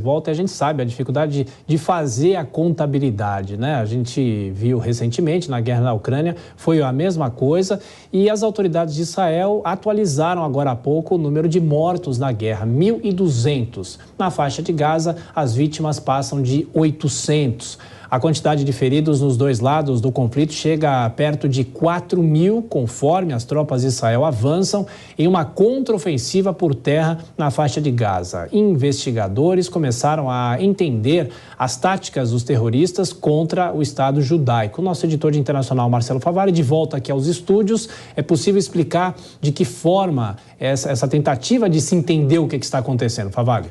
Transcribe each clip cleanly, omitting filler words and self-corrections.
Volta, e a gente sabe a dificuldade de fazer a contabilidade, né? A gente viu recentemente na guerra na Ucrânia, foi a mesma coisa, e as autoridades de Israel atualizaram agora há pouco o número de mortos na guerra, 1.200. Na faixa de Gaza, as vítimas passam de 800. A quantidade de feridos nos dois lados do conflito chega a perto de 4.000, conforme as tropas de Israel avançam em uma contraofensiva por terra na faixa de Gaza. Investigadores começaram a entender as táticas dos terroristas contra o Estado judaico. O nosso editor de internacional, Marcelo Favari, de volta aqui aos estúdios. É possível explicar de que forma essa tentativa de se entender o que está acontecendo, Favari?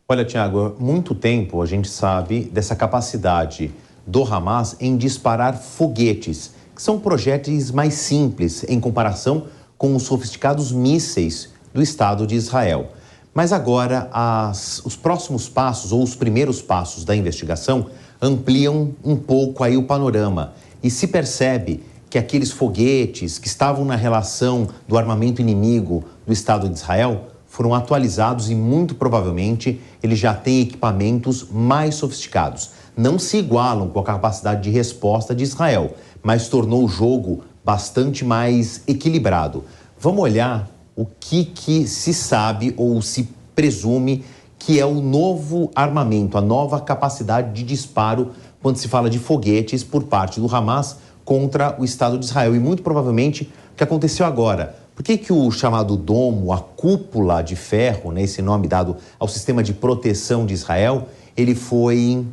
Olha, Tiago, há muito tempo a gente sabe dessa capacidade do Hamas em disparar foguetes, que são projéteis mais simples em comparação com os sofisticados mísseis do Estado de Israel. Mas agora os próximos passos, ou os primeiros passos da investigação, ampliam um pouco aí o panorama e se percebe que aqueles foguetes que estavam na relação do armamento inimigo do Estado de Israel foram atualizados e muito provavelmente eles já têm equipamentos mais sofisticados. Não se igualam com a capacidade de resposta de Israel, mas tornou o jogo bastante mais equilibrado. Vamos olhar o que se sabe ou se presume que é o novo armamento, a nova capacidade de disparo quando se fala de foguetes por parte do Hamas contra o Estado de Israel. E muito provavelmente o que aconteceu agora. Por que o chamado domo, a cúpula de ferro, né, esse nome dado ao sistema de proteção de Israel, ele foi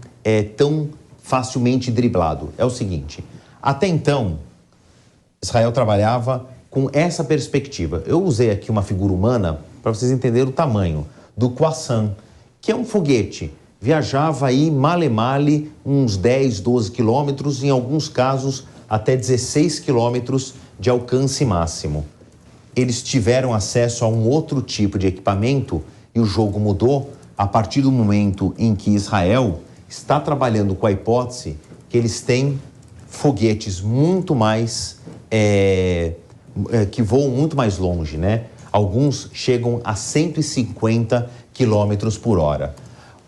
tão facilmente driblado? É o seguinte, até então, Israel trabalhava com essa perspectiva. Eu usei aqui uma figura humana para vocês entenderem o tamanho do Qassam, que é um foguete. Viajava aí male-male uns 10, 12 quilômetros, em alguns casos até 16 quilômetros de alcance máximo. Eles tiveram acesso a um outro tipo de equipamento e o jogo mudou a partir do momento em que Israel está trabalhando com a hipótese que eles têm foguetes muito mais, que voam muito mais longe, né? Alguns chegam a 150 quilômetros por hora.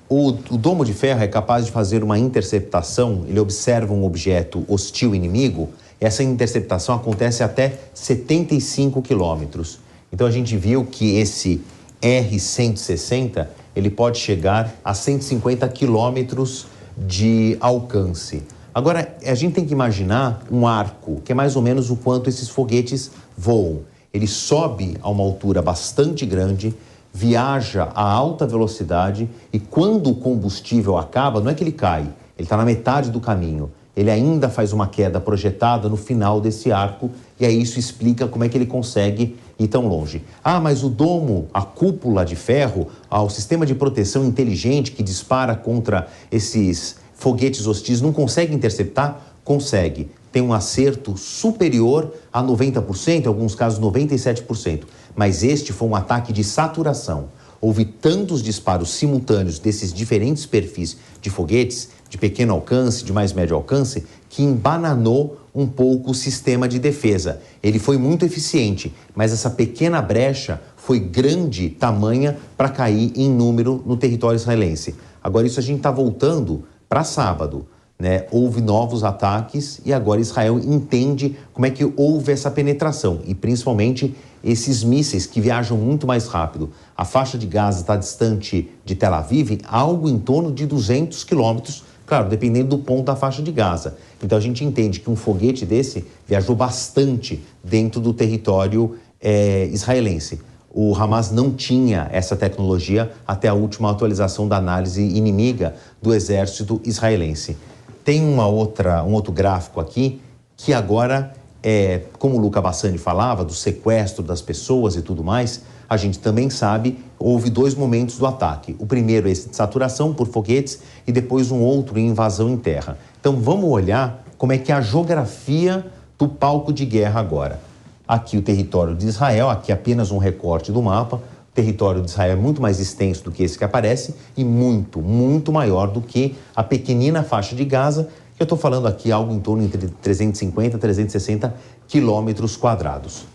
O domo de ferro é capaz de fazer uma interceptação, ele observa um objeto hostil inimigo. Essa interceptação acontece até 75 quilômetros. Então a gente viu que esse R-160, ele pode chegar a 150 quilômetros de alcance. Agora, a gente tem que imaginar um arco, que é mais ou menos o quanto esses foguetes voam. Ele sobe a uma altura bastante grande, viaja a alta velocidade e quando o combustível acaba, não é que ele cai, ele está na metade do caminho. Ele ainda faz uma queda projetada no final desse arco e aí isso explica como é que ele consegue ir tão longe. Ah, mas o domo, a cúpula de ferro, o sistema de proteção inteligente que dispara contra esses foguetes hostis não consegue interceptar? Consegue. Tem um acerto superior a 90%, em alguns casos 97%. Mas este foi um ataque de saturação. Houve tantos disparos simultâneos desses diferentes perfis de foguetes, de pequeno alcance, de mais médio alcance, que embananou um pouco o sistema de defesa. Ele foi muito eficiente, mas essa pequena brecha foi grande, tamanha, para cair em número no território israelense. Agora, isso a gente está voltando para sábado, né? Houve novos ataques e agora Israel entende como é que houve essa penetração e principalmente esses mísseis que viajam muito mais rápido. A faixa de Gaza está distante de Tel Aviv algo em torno de 200 quilômetros, claro, dependendo do ponto da faixa de Gaza. Então a gente entende que um foguete desse viajou bastante dentro do território israelense. O Hamas não tinha essa tecnologia até a última atualização da análise inimiga do exército israelense. Tem um outro gráfico aqui que agora, como o Luca Bassani falava, do sequestro das pessoas e tudo mais, a gente também sabe, houve dois momentos do ataque. O primeiro, esse de saturação por foguetes, e depois um outro, invasão em terra. Então vamos olhar como é que é a geografia do palco de guerra agora. Aqui o território de Israel, aqui apenas um recorte do mapa. O território de Israel é muito mais extenso do que esse que aparece e muito, muito maior do que a pequenina faixa de Gaza, que eu estou falando aqui algo em torno de 350 a 360 quilômetros quadrados.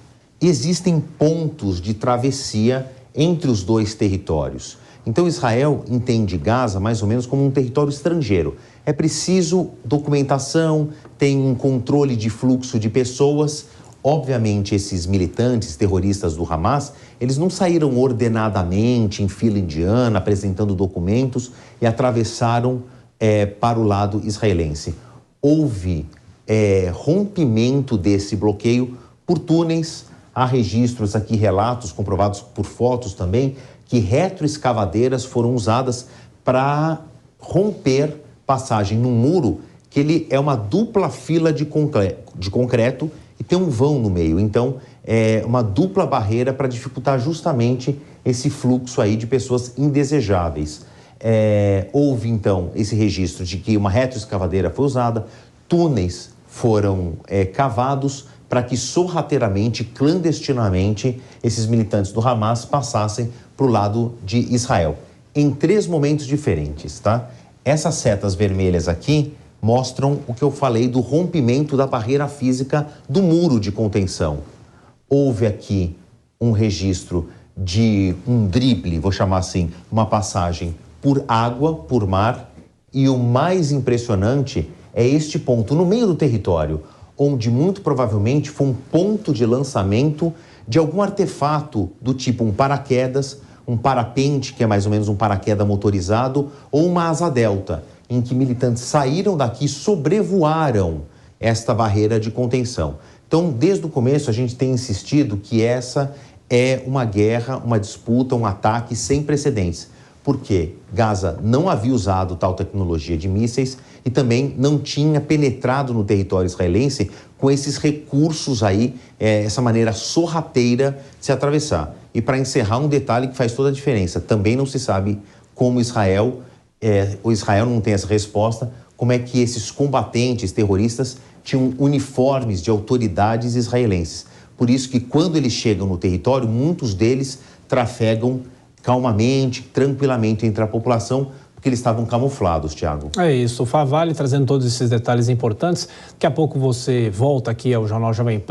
Existem pontos de travessia entre os dois territórios. Então Israel entende Gaza mais ou menos como um território estrangeiro. É preciso documentação, tem um controle de fluxo de pessoas. Obviamente, esses militantes terroristas do Hamas, eles não saíram ordenadamente em fila indiana, apresentando documentos e atravessaram para o lado israelense. Houve rompimento desse bloqueio por túneis. Há registros aqui, relatos comprovados por fotos também, que retroescavadeiras foram usadas para romper passagem num muro que ele é uma dupla fila de concreto e tem um vão no meio. Então, é uma dupla barreira para dificultar justamente esse fluxo aí de pessoas indesejáveis. Houve, então, esse registro de que uma retroescavadeira foi usada, túneis foram cavados para que sorrateiramente, clandestinamente, esses militantes do Hamas passassem para o lado de Israel. Em 3 momentos diferentes, tá? Essas setas vermelhas aqui mostram o que eu falei do rompimento da barreira física do muro de contenção. Houve aqui um registro de um drible, vou chamar assim, uma passagem por água, por mar, e o mais impressionante é este ponto no meio do território, onde muito provavelmente foi um ponto de lançamento de algum artefato do tipo um paraquedas, um parapente, que é mais ou menos um paraquedas motorizado, ou uma asa delta, em que militantes saíram daqui e sobrevoaram esta barreira de contenção. Então, desde o começo, a gente tem insistido que essa é uma guerra, uma disputa, um ataque sem precedentes, porque Gaza não havia usado tal tecnologia de mísseis e também não tinha penetrado no território israelense com esses recursos aí, essa maneira sorrateira de se atravessar. E para encerrar, um detalhe que faz toda a diferença, também não se sabe como o Israel não tem essa resposta, como é que esses combatentes terroristas tinham uniformes de autoridades israelenses. Por isso que quando eles chegam no território, muitos deles trafegam calmamente, tranquilamente entre a população, porque eles estavam camuflados, Thiago. É isso, o Favale trazendo todos esses detalhes importantes. Daqui a pouco você volta aqui ao Jornal Jovem Pan.